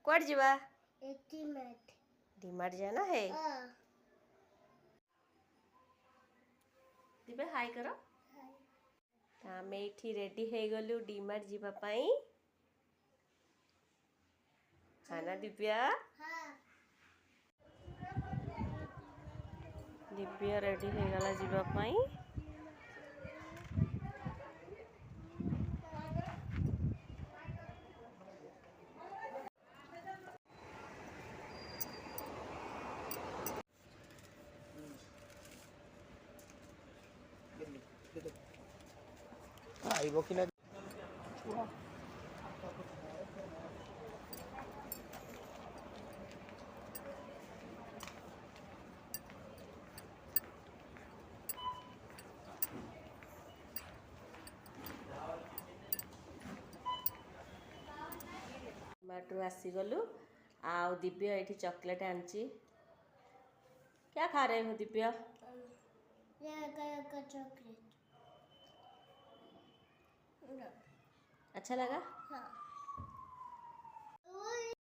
कुआड़ जीवा डीमार्ट जाना है। दिबे हाय करो। आम ये रेडी हो गलु डीमार्ट जीवा पाई। हाँ ना दिव्या? दिव्या रेडी हो गला जीवा पाई। आइबो कि ना मार्टू आसीगलु आउ दिव्या ये चॉकलेट आंची। क्या खा रहे हो दिव्या? चॉकलेट अच्छा लगा? हाँ।